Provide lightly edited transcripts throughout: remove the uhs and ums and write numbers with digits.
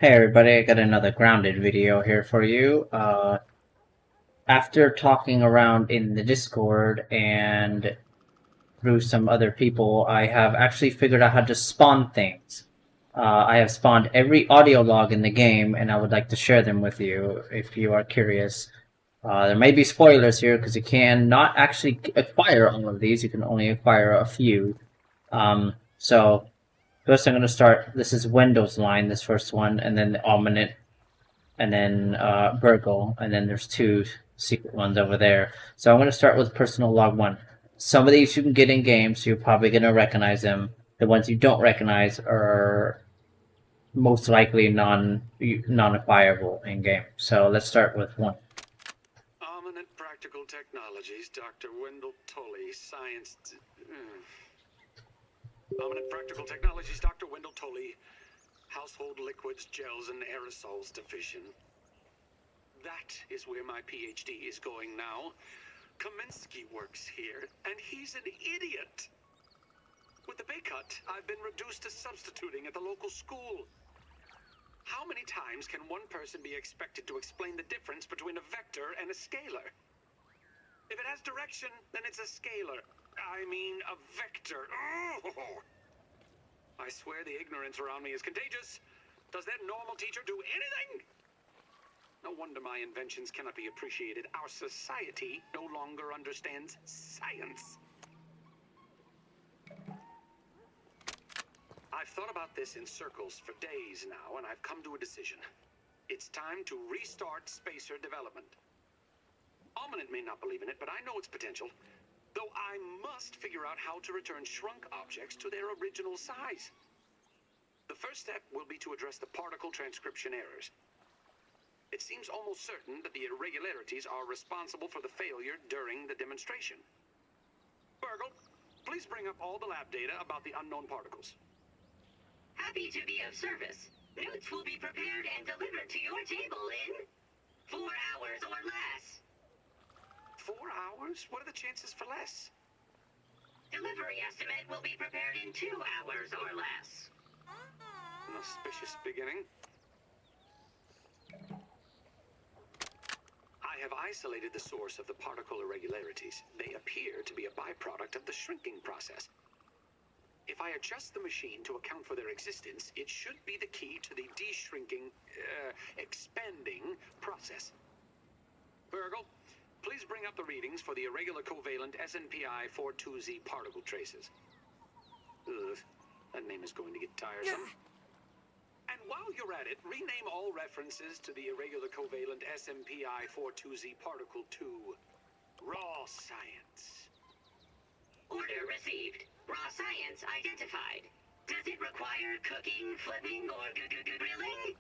Hey everybody, I got another grounded video here for you. After talking around in the Discord and through some other people, I have actually figured out how to spawn things. I have spawned every audio log in the game, and I would like to share them with you if you are curious. There may be spoilers here because you can not actually acquire all of these, you can only acquire a few. So, first I'm going to start. This is Wendell's line, this first one, and then the Almanac and then BURG.L, and then there's two secret ones over there. So I'm going to start with personal log one. Some of these you can get in game, so you're probably going to recognize them. The ones you don't recognize are most likely non-acquirable in game. So let's start with one. Almanac Practical Technologies, Dr. Wendell Tully, Science. Almanac Practical Technologies, Dr. Wendell Tully, Household Liquids, Gels, and Aerosols Division. That is where my PhD is going now. Kaminsky works here, and he's an idiot. With the pay cut, I've been reduced to substituting at the local school. How many times can one person be expected to explain the difference between a vector and a scalar? If it has direction, then it's a scalar. I mean, a vector. Oh! I swear the ignorance around me is contagious. Does that normal teacher do anything? No wonder my inventions cannot be appreciated. Our society no longer understands science. I've thought about this in circles for days now, and I've come to a decision. It's time to restart spacer development. Almanac may not believe in it, but I know its potential. Though I must figure out how to return shrunk objects to their original size. The first step will be to address the particle transcription errors. It seems almost certain that the irregularities are responsible for the failure during the demonstration. BURG.L, please bring up all the lab data about the unknown particles. Happy to be of service. Notes will be prepared and delivered to your table in 4 hours or less. 4 hours? What are the chances for less? Delivery estimate will be prepared in 2 hours or less. An auspicious beginning. I have isolated the source of the particle irregularities. They appear to be a byproduct of the shrinking process. If I adjust the machine to account for their existence, it should be the key to the expanding process. BURG.L, please bring up the readings for the irregular covalent SNPI 42Z particle traces. Ugh, that name is going to get tiresome. And while you're at it, rename all references to the irregular covalent SNPI 42Z particle to raw science. Order received. Raw science identified. Does it require cooking, flipping, or grilling?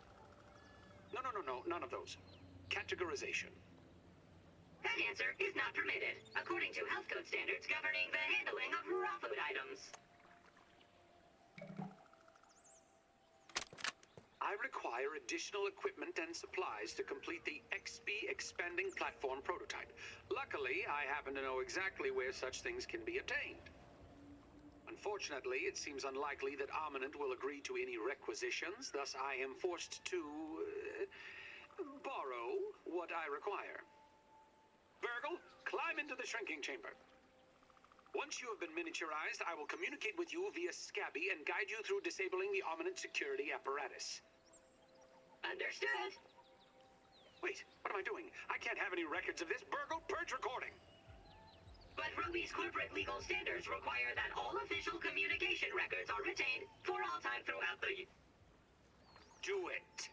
No, none of those. Categorization. That answer is not permitted, according to health code standards governing the handling of raw food items. I require additional equipment and supplies to complete the XP expanding platform prototype. Luckily, I happen to know exactly where such things can be obtained. Unfortunately, it seems unlikely that Almanac will agree to any requisitions, thus I am forced to borrow what I require. BURG.L, climb into the shrinking chamber. Once you have been miniaturized, I will communicate with you via Scabby and guide you through disabling the Almanac security apparatus. Understood. Wait, what am I doing? I can't have any records of this. BURG.L, purge recording. But Ruby's corporate legal standards require that all official communication records are retained for all time throughout the... Do it.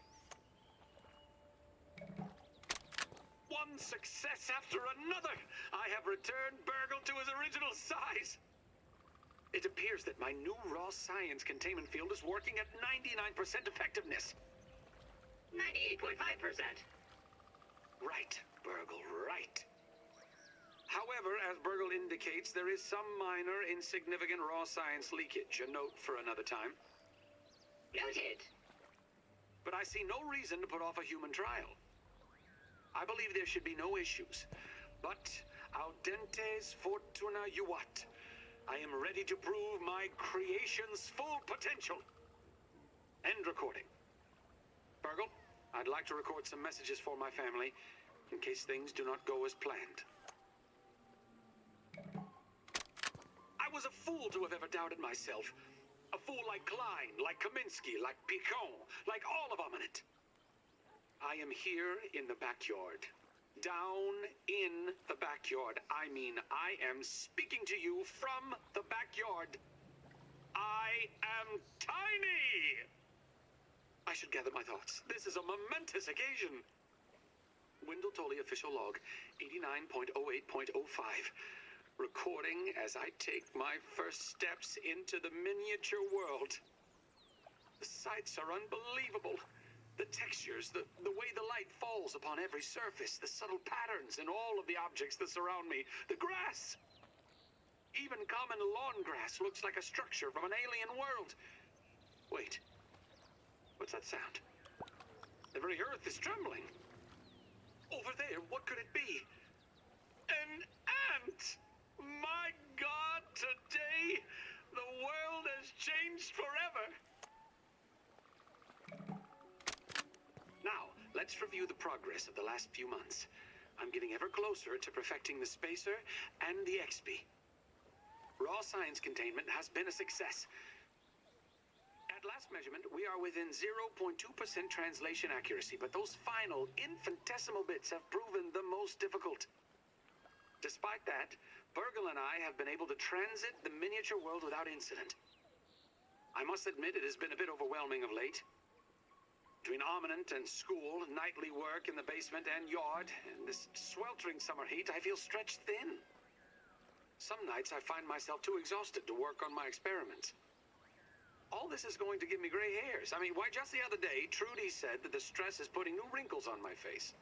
One success after another. I have returned BURG.L to his original size. It appears that my new raw science containment field is working at 99% effectiveness. 98.5%. Right, BURG.L, right. However, as BURG.L indicates, there is some minor, insignificant raw science leakage. A note for another time. Noted. But I see no reason to put off a human trial. I believe there should be no issues. But audentes fortuna juvat. I am ready to prove my creation's full potential. End recording. BURG.L. I'd like to record some messages for my family, in case things do not go as planned. I was a fool to have ever doubted myself. A fool like Klein, like Kaminsky, like Picon, like all of them in it. I am here in the backyard. Down in the backyard. I mean, I am speaking to you from the backyard. I am tiny! I should gather my thoughts. This is a momentous occasion. Wendell Tolley official log, 89.08.05. Recording as I take my first steps into the miniature world. The sights are unbelievable. The textures, the way the light falls upon every surface, the subtle patterns in all of the objects that surround me, the grass. Even common lawn grass looks like a structure from an alien world. Wait, what's that sound? The very earth is trembling. Over there, what could it be? An ant! My God, today, the world has changed forever. Now, let's review the progress of the last few months. I'm getting ever closer to perfecting the spacer and the XP. Raw science containment has been a success. At last measurement, we are within 0.2% translation accuracy, but those final infinitesimal bits have proven the most difficult. Despite that, BURG.L and I have been able to transit the miniature world without incident. I must admit it has been a bit overwhelming of late. Between armament and school, nightly work in the basement and yard, and this sweltering summer heat, I feel stretched thin. Some nights I find myself too exhausted to work on my experiments. All this is going to give me gray hairs. I mean, why, just the other day, Trudy said that the stress is putting new wrinkles on my face.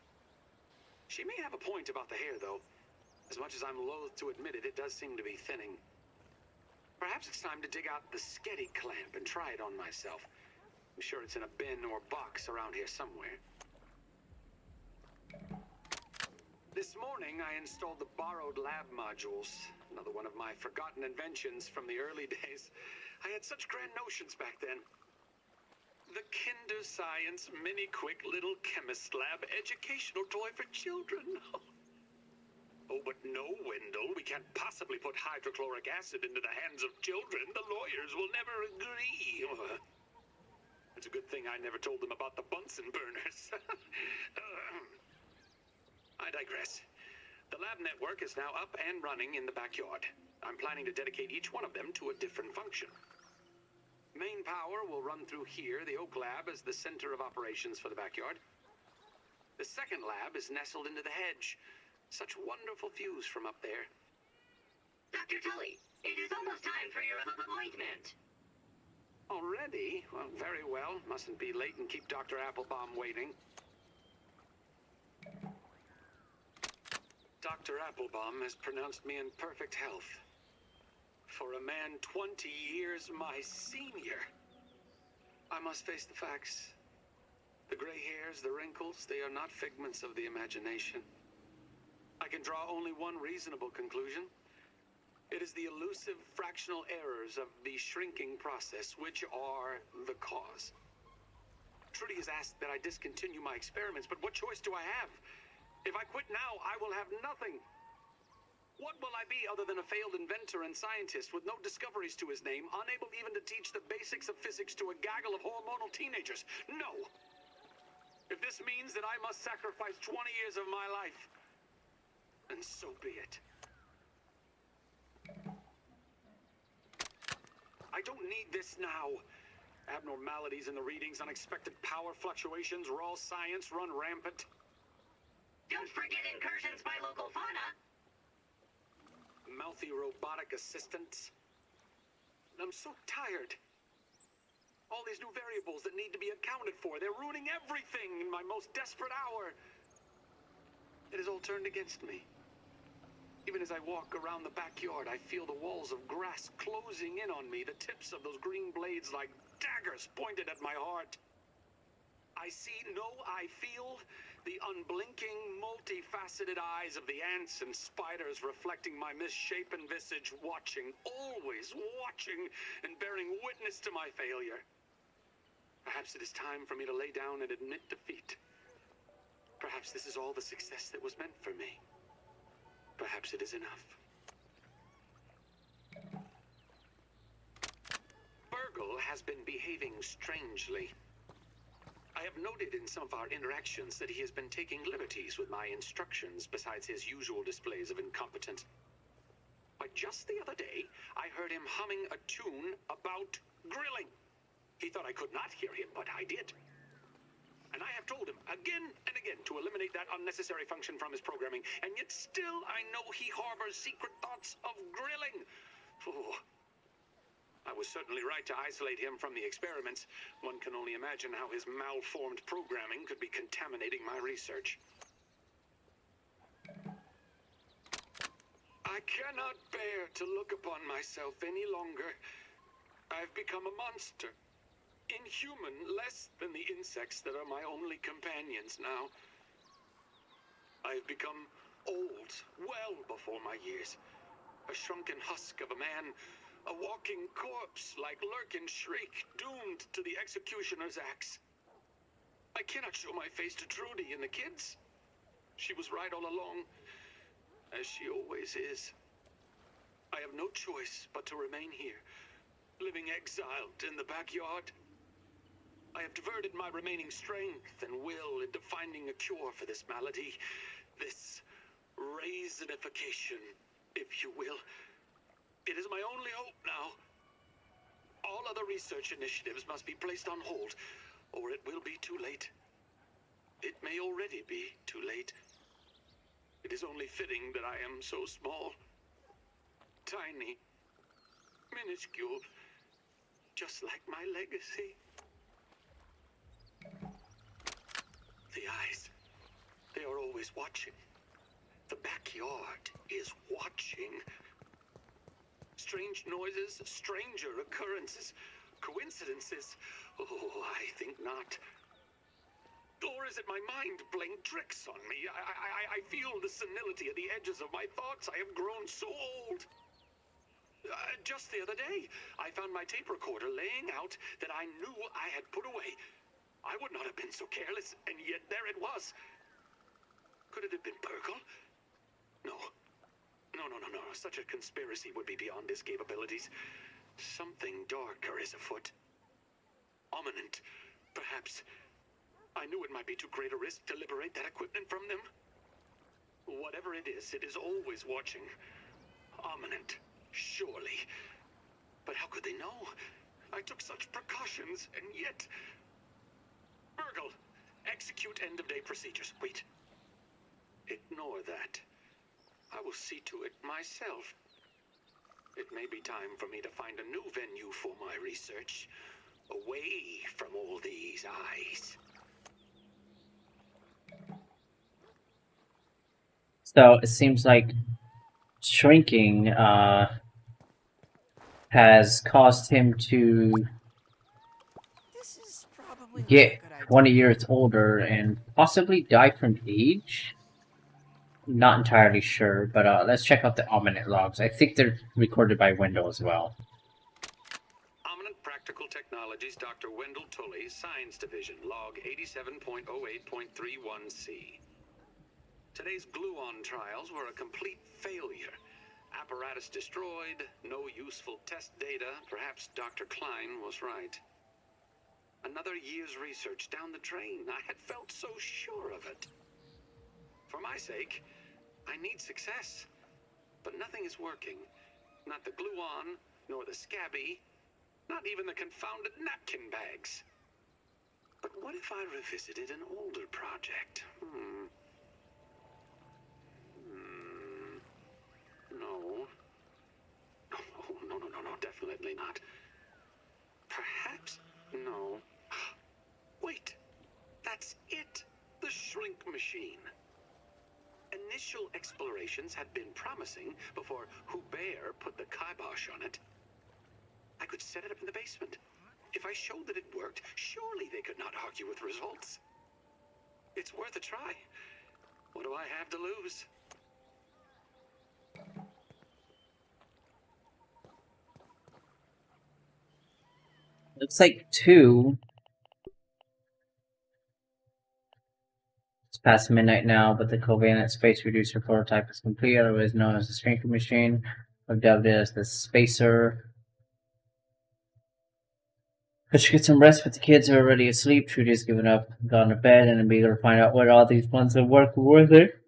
She may have a point about the hair, though. As much as I'm loath to admit it, it does seem to be thinning. Perhaps it's time to dig out the Sketty clamp and try it on myself. I'm sure it's in a bin or box around here somewhere. This morning, I installed the borrowed lab modules. Another one of my forgotten inventions from the early days. I had such grand notions back then. The Kinder Science Mini Quick Little Chemist Lab educational toy for children. Oh, but no, Wendell. We can't possibly put hydrochloric acid into the hands of children. The lawyers will never agree. It's a good thing I never told them about the Bunsen burners. I digress. The lab network is now up and running in the backyard. I'm planning to dedicate each one of them to a different function. Main power will run through here. The Oak Lab is the center of operations for the backyard. The second lab is nestled into the hedge. Such wonderful views from up there. Dr. Tully, it is almost time for your appointment. Already? Well, very well. Mustn't be late and keep Dr. Applebaum waiting. Dr. Applebaum has pronounced me in perfect health. For a man 20 years my senior. I must face the facts. The gray hairs, the wrinkles, they are not figments of the imagination. I can draw only one reasonable conclusion. It is the elusive fractional errors of the shrinking process which are the cause. Trudy has asked that I discontinue my experiments, but what choice do I have? If I quit now, I will have nothing. What will I be other than a failed inventor and scientist with no discoveries to his name, unable even to teach the basics of physics to a gaggle of hormonal teenagers? No! If this means that I must sacrifice 20 years of my life, then so be it. I don't need this now. Abnormalities in the readings, unexpected power fluctuations, raw science run rampant. Don't forget incursions by local fauna. Mouthy robotic assistants. I'm so tired. All these new variables that need to be accounted for, they're ruining everything in my most desperate hour. It has all turned against me. Even as I walk around the backyard, I feel the walls of grass closing in on me, the tips of those green blades like daggers pointed at my heart. I see, no, I feel the unblinking, multifaceted eyes of the ants and spiders reflecting my misshapen visage, watching, always watching, and bearing witness to my failure. Perhaps it is time for me to lay down and admit defeat. Perhaps this is all the success that was meant for me. Perhaps it is enough. BURG.L has been behaving strangely. I have noted in some of our interactions that he has been taking liberties with my instructions besides his usual displays of incompetence. But just the other day, I heard him humming a tune about grilling. He thought I could not hear him, but I did. And I have told him again and again to eliminate that unnecessary function from his programming, and yet still I know he harbors secret thoughts of grilling. Oh, I was certainly right to isolate him from the experiments. One can only imagine how his malformed programming could be contaminating my research. I cannot bear to look upon myself any longer. I've become a monster. Inhuman, less than the insects that are my only companions now. I've become old, well before my years. A shrunken husk of a man, a walking corpse like Lurk and Shriek, doomed to the executioner's axe. I cannot show my face to Trudy and the kids. She was right all along, as she always is. I have no choice but to remain here, living exiled in the backyard. I have diverted my remaining strength and will into finding a cure for this malady, this raisinification, if you will. It is my only hope now. All other research initiatives must be placed on hold, or it will be too late. It may already be too late. It is only fitting that I am so small, tiny, minuscule, just like my legacy. The eyes, they are always watching. The backyard is watching. Strange noises, stranger occurrences, coincidences. Oh, I think not. Or is it my mind playing tricks on me? I feel the senility at the edges of my thoughts. I have grown so old. Just the other day, I found my tape recorder laying out that I knew I had put away. I would not have been so careless, and yet there it was. Could it have been BURG.L? No. No. Such a conspiracy would be beyond his capabilities. Something darker is afoot. Ominent, perhaps. I knew it might be too great a risk to liberate that equipment from them. Whatever it is always watching. Ominent, surely. But how could they know? I took such precautions, and yet... BURG.L, execute end-of-day procedures. Wait. Ignore that. I will see to it myself. It may be time for me to find a new venue for my research, away from all these eyes. So it seems like shrinking has caused him to This is probably not get a good idea. 20 years older and possibly die from age. Not entirely sure, but let's check out the Almanac Logs. I think they're recorded by Wendell as well. Almanac Practical Technologies, Dr. Wendell Tully, Science Division, log 87.08.31C. Today's gluon trials were a complete failure. Apparatus destroyed, no useful test data. Perhaps Dr. Klein was right. Another year's research down the drain. I had felt so sure of it. For my sake, I need success. But nothing is working. Not the gluon, nor the scabby, not even the confounded napkin bags. But what if I revisited an older project? No. No, definitely not. Perhaps, no. Wait, that's it. The shrink machine. Initial explorations had been promising before Hubert put the kibosh on it. I could set it up in the basement. If I showed that it worked, surely they could not argue with results. It's worth a try. What do I have to lose? Looks like 2 It's past midnight now, but the covalent space reducer prototype is complete, otherwise known as the shrinking machine. I've dubbed it as the spacer. I should get some rest, but the kids are already asleep. Trudy's given up, gone to bed, and I'm eager to find out what all these months of work were worth it.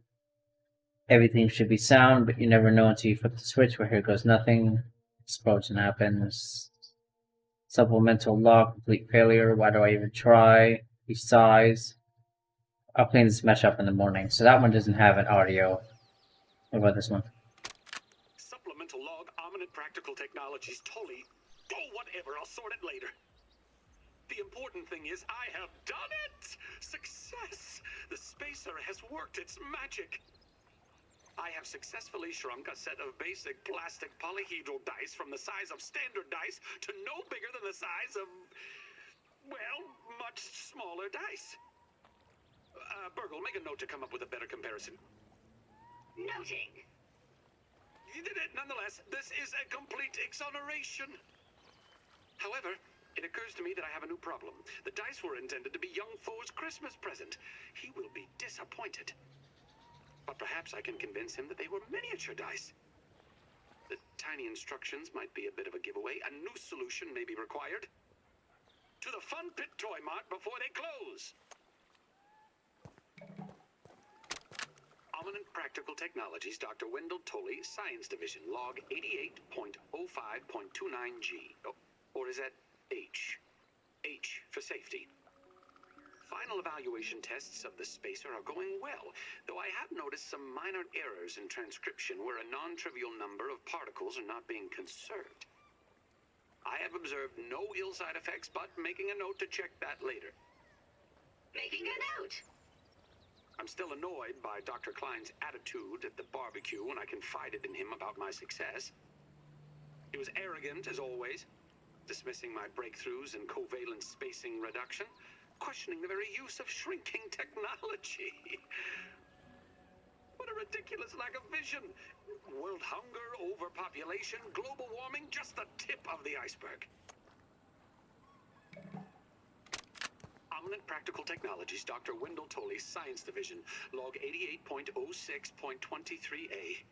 Everything should be sound, but you never know until you flip the switch where here goes nothing. Explosion happens. Supplemental log, complete failure. Why do I even try? He sighs. I'll clean this mesh up in the morning. So that one doesn't have an audio. What about this one? Supplemental log, Almanac Practical Technologies, Tully. Oh, whatever, I'll sort it later. The important thing is I have done it! Success! The spacer has worked its magic. I have successfully shrunk a set of basic plastic polyhedral dice from the size of standard dice to no bigger than the size of, well, much smaller dice. BURG.L, make a note to come up with a better comparison. Noting. You did it nonetheless. This is a complete exoneration. However, it occurs to me that I have a new problem. The dice were intended to be young Foe's Christmas present. He will be disappointed. But perhaps I can convince him that they were miniature dice. The tiny instructions might be a bit of a giveaway. A new solution may be required. To the Fun Pit Toy Mart before they close. Almanac Practical Technologies, Dr. Wendell Tolley, Science Division, log 88.05.29G. Oh, or is that H? H for safety. Final evaluation tests of the spacer are going well, though I have noticed some minor errors in transcription where a non-trivial number of particles are not being conserved. I have observed no ill side effects, but making a note to check that later. Making a note. I'm still annoyed by Dr. Klein's attitude at the barbecue when I confided in him about my success. He was arrogant, as always, dismissing my breakthroughs in covalent spacing reduction, questioning the very use of shrinking technology. What a ridiculous lack of vision. World hunger, overpopulation, global warming, just the tip of the iceberg. Almanac Practical Technologies, Dr. Wendell Tolley, Science Division, log 88.06.23A.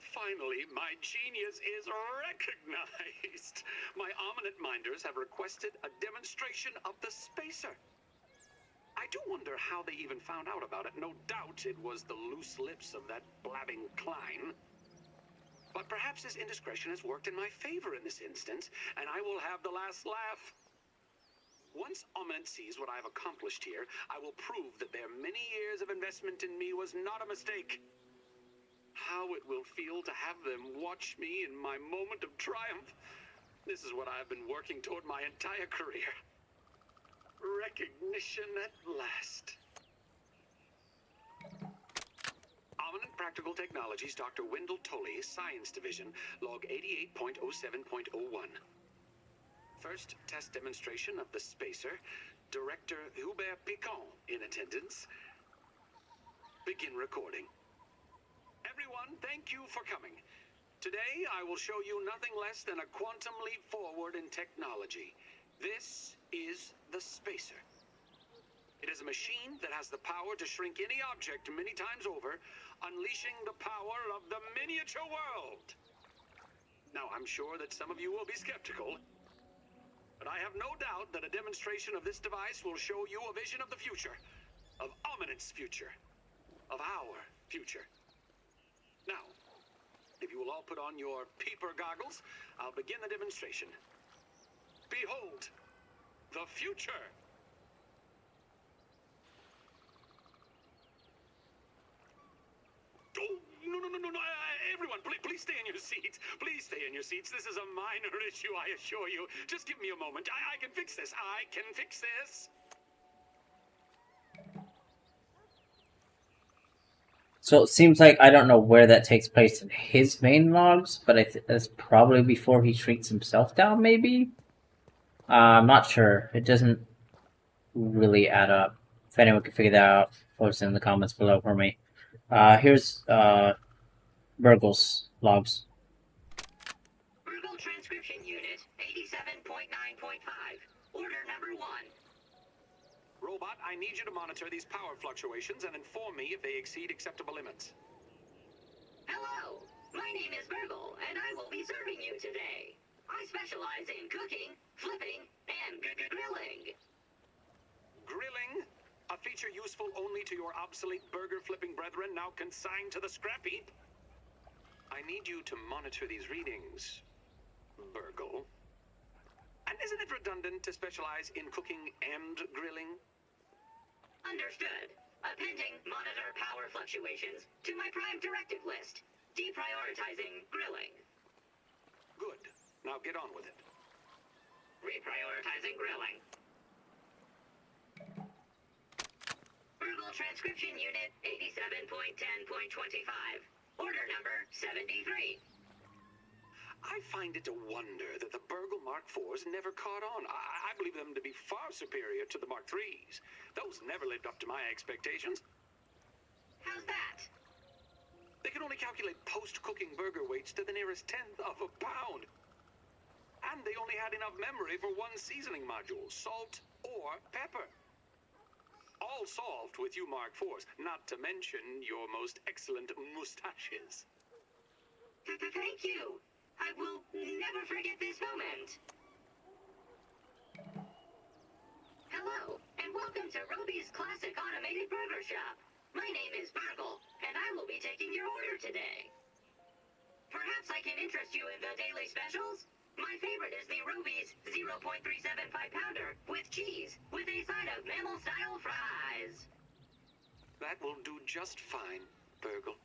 Finally, my genius is recognized. My Almanac minders have requested a demonstration of the spacer. I do wonder how they even found out about it. No doubt it was the loose lips of that blabbing Klein. But perhaps his indiscretion has worked in my favor in this instance, and I will have the last laugh. Once Almanac sees what I have accomplished here, I will prove that their many years of investment in me was not a mistake. How it will feel to have them watch me in my moment of triumph. This is what I have been working toward my entire career. Recognition at last. Almanac Practical Technologies, Dr. Wendell Tolley, Science Division, log 88.07.01. First test demonstration of the spacer. Director Hubert Picon in attendance. Begin recording. Everyone, thank you for coming. Today, I will show you nothing less than a quantum leap forward in technology. This is the spacer. It is a machine that has the power to shrink any object many times over, unleashing the power of the miniature world. Now, I'm sure that some of you will be skeptical, but I have no doubt that a demonstration of this device will show you a vision of the future, of Almanac's future, of our future. Now, if you will all put on your peeper goggles, I'll begin the demonstration. Behold, the future. Oh, no. Everyone, please stay in your seats. Please stay in your seats. This is a minor issue, I assure you. Just give me a moment. I can fix this. I can fix this. So it seems like I don't know where that takes place in his main logs, but that's probably before he shrinks himself down, maybe? I'm not sure. It doesn't really add up. If anyone can figure that out, post it in the comments below for me. Here's BURG.L's logs. BURG.L Transcription Unit 87.9.5. Order number 1. Robot, I need you to monitor these power fluctuations and inform me if they exceed acceptable limits. Hello, my name is BURG.L, and I will be serving you today. I specialize in cooking, flipping, and grilling. Grilling? A feature useful only to your obsolete burger-flipping brethren now consigned to the scrap heap? I need you to monitor these readings, BURG.L. And isn't it redundant to specialize in cooking and grilling? Understood. Appending monitor power fluctuations to my prime directive list. Deprioritizing grilling. Good. Now get on with it. Reprioritizing grilling. BURG.L Transcription Unit 87.10.25. Order number 73. I find it a wonder that the BURG.L Mark IVs never caught on. I believe them to be far superior to the Mark IIIs. Those never lived up to my expectations. How's that? They can only calculate post-cooking burger weights to the nearest tenth of a pound. And they only had enough memory for one seasoning module, salt or pepper. All solved with you Mark IVs, not to mention your most excellent mustaches. Thank you. I will never forget this moment. Hello, and welcome to Roby's Classic Automated Burger Shop. My name is BURG.L, and I will be taking your order today. Perhaps I can interest you in the daily specials? My favorite is the Roby's 0.375 pounder with cheese, with a side of mammal-style fries. That will do just fine, BURG.L.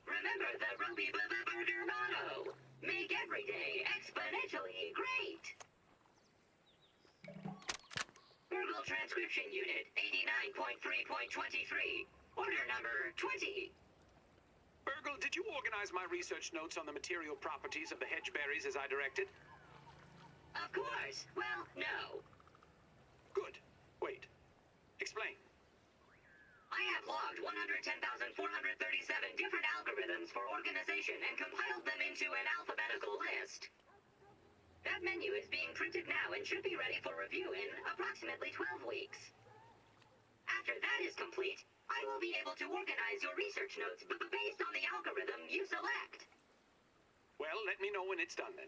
Remember the Roby Burger motto. Make every day exponentially great. BURG.L Transcription Unit 89.3.23. Order number 20. BURG.L, did you organize my research notes on the material properties of the hedge berries as I directed? Of course. Well, no. Good. Wait. Explain. I have logged 110,437 different algorithms for organization and compiled them into an alphabetical list. That menu is being printed now and should be ready for review in approximately 12 weeks. After that is complete, I will be able to organize your research notes based on the algorithm you select. Well, let me know when it's done then.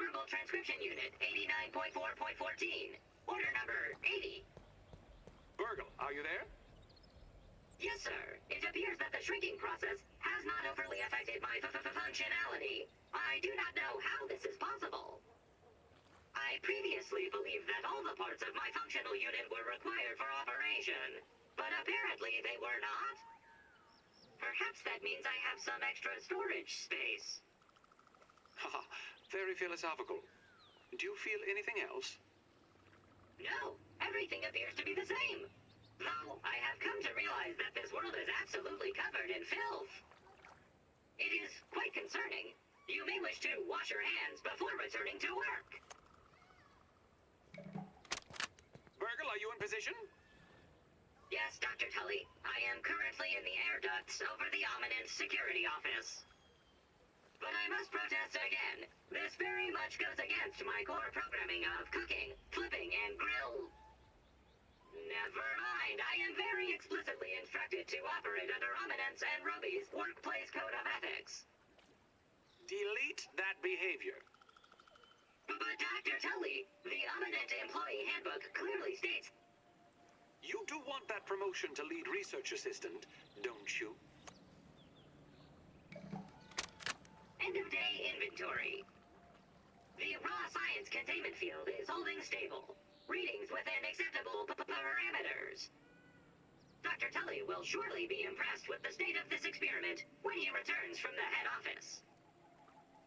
BURG.L Transcription Unit 89.4.14. Order number 80. BURG.L, are you there? Yes, sir. It appears that the shrinking process has not overly affected my functionality. I do not know how this is possible. I previously believed that all the parts of my functional unit were required for operation, but apparently they were not. Perhaps that means I have some extra storage space. Haha, very philosophical. Do you feel anything else? No, everything appears to be the same. Though I have come to realize that this world is absolutely covered in filth. It is quite concerning. You may wish to wash your hands before returning to work. BURG.L, are you in position? Yes, Dr. Tully. I am currently in the air ducts over the Almanac security office. But I must protest again. This very much goes against my core programming of cooking, flipping, and grill. Never mind. I am very explicitly instructed to operate under Almanac's and Roby's Workplace Code of Ethics. Delete that behavior. But Dr. Tully, the Almanac Employee Handbook clearly states... You do want that promotion to lead research assistant, don't you? End of day inventory. The raw science containment field is holding stable. Readings within acceptable parameters. Dr. Tully will surely be impressed with the state of this experiment when he returns from the head office.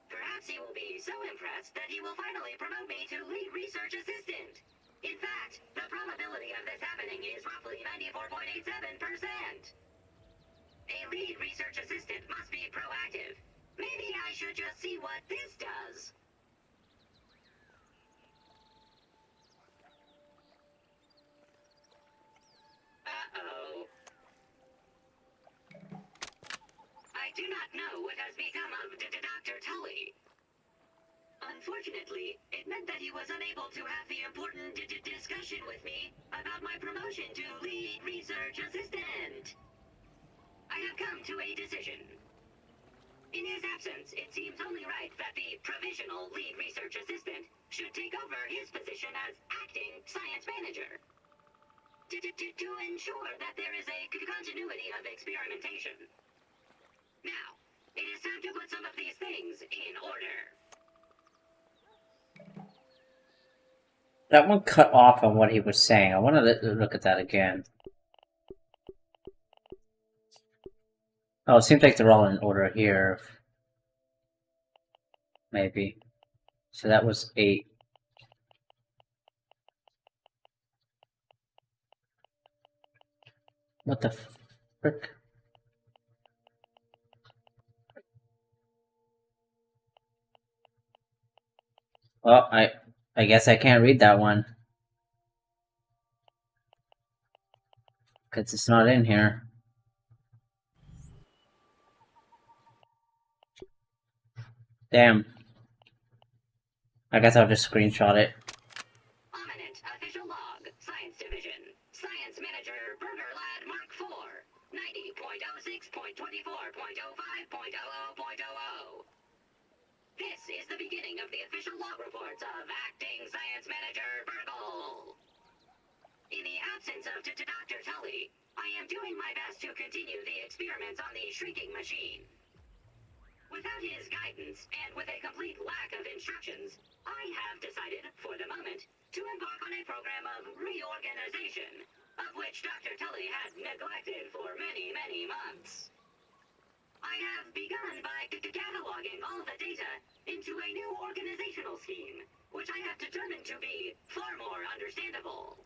Perhaps he will be so impressed that he will finally promote me to lead research assistant. In fact, the probability of this happening is roughly 94.87%. A lead research assistant must be proactive. Maybe I should just see what this does. Uh-oh. I do not know what has become of Dr. Tully. Unfortunately, it meant that he was unable to have the important discussion with me about my promotion to lead research assistant. I have come to a decision. In his absence, it seems only right that the provisional lead research assistant should take over his position as acting science manager. To ensure that there is a continuity of experimentation. Now, it is time to put some of these things in order. That one cut off on what he was saying. I want to look at that again. Oh, it seems like they're all in order here. Maybe. So that was 8. What the frick? Well, I guess I can't read that one. Because it's not in here. Damn. I guess I'll just screenshot it. Almanac Official Log, Science Division. Science Manager BURG.L Mark 4. 90.06.24.05.00.00. This is the beginning of the official log reports of Acting Science Manager BURG.L. In the absence of Dr. Tully, I am doing my best to continue the experiments on the shrinking machine. Without his guidance, and with a complete lack of instructions, I have decided, for the moment, to embark on a program of reorganization, of which Dr. Tully had neglected for many, many months. I have begun by cataloging all the data into a new organizational scheme, which I have determined to be far more understandable.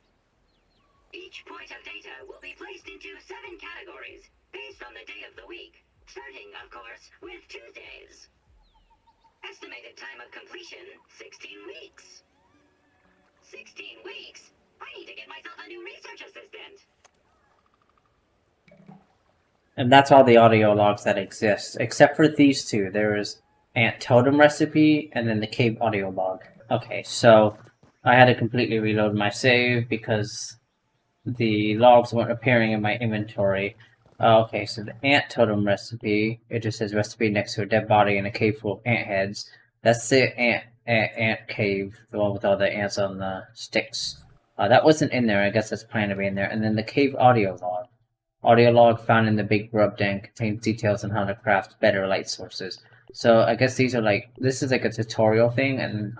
Each point of data will be placed into 7 categories, based on the day of the week. Starting, of course, with Tuesdays. Estimated time of completion, 16 weeks. 16 weeks? I need to get myself a new research assistant. And that's all the audio logs that exist, except for these two. There is Ant Totem Recipe, and then the Cave audio log. Okay, so I had to completely reload my save because the logs weren't appearing in my inventory. Okay, so the ant totem recipe, it just says recipe next to a dead body in a cave full of ant heads. That's the ant cave, the one with all the ants on the sticks. That wasn't in there, I guess that's planned to be in there. And then the cave audio log. Audio log found in the big grub den contains details on how to craft better light sources. So I guess these are like, this is like a tutorial thing, and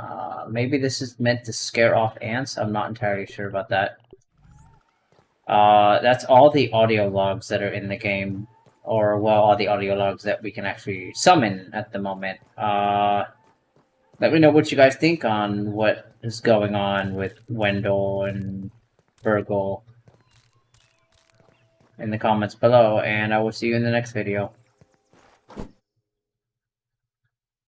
maybe this is meant to scare off ants. I'm not entirely sure about that. That's all the audio logs that are in the game, or well, all the audio logs that we can actually summon at the moment. Let me know what you guys think on what is going on with Wendell and BURG.L in the comments below, and I will see you in the next video.